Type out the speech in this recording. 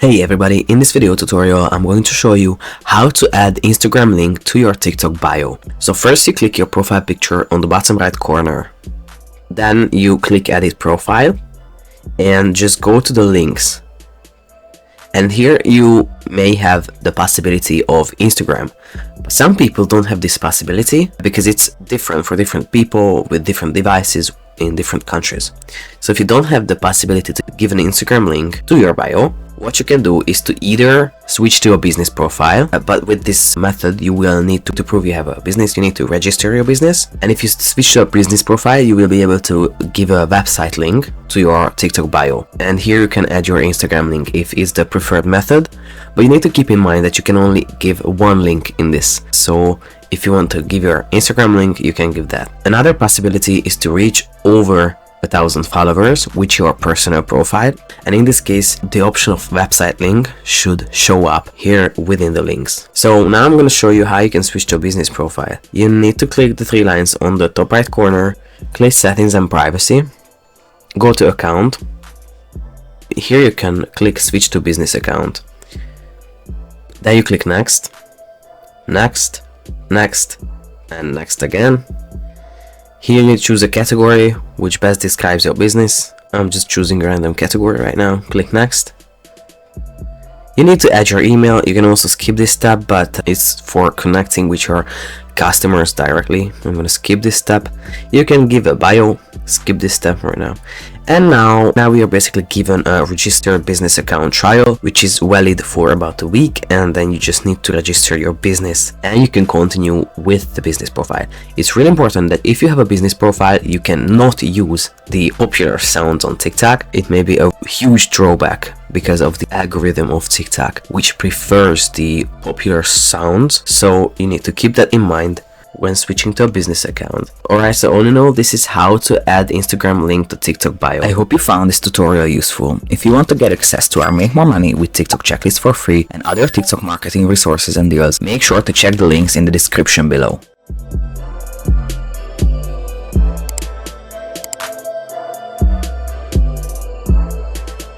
Hey everybody, in this video tutorial I'm going to show you how to add Instagram link to your TikTok bio. So first you click your profile picture on the bottom right corner. Then you click edit profile and just go to the links. And here you may have the possibility of Instagram. But some people don't have this possibility because it's different for different people with different devices in different countries. So if you don't have the possibility to give an Instagram link to your bio, what you can do is to either switch to a business profile, but with this method you will need to prove you have a business, you need to register your business. And if you switch to a business profile, you will be able to give a website link to your TikTok bio. And here you can add your Instagram link if it's the preferred method, but you need to keep in mind that you can only give one link in this. So if you want to give your Instagram link, you can give that. Another possibility is to reach over 1,000 followers with your personal profile, and in this case the option of website link should show up here within the links. So now I'm going to show you how you can switch to a business profile. You need to click the three lines on the top right corner, click settings and privacy, go to account. Here you can click switch to business account. Then you click next, next, next and next again. Here you need to choose a category which best describes your business. I'm just choosing a random category right now. Click next. You need to add your email. You can also skip this step, but it's for connecting with your customers directly. I'm going to skip this step. You can give a bio. Skip this step right now. And now we are basically given a registered business account trial, which is valid for about a week, and then you just need to register your business and you can continue with the business profile. It's really important that if you have a business profile, you cannot use the popular sounds on TikTok. It may be a huge drawback because of the algorithm of TikTok, which prefers the popular sounds. So you need to keep that in mind when switching to a business account. Alright, so all in all, this is how to add Instagram link to TikTok bio. I hope you found this tutorial useful. If you want to get access to our Make More Money with TikTok checklist for free and other TikTok marketing resources and deals, make sure to check the links in the description below.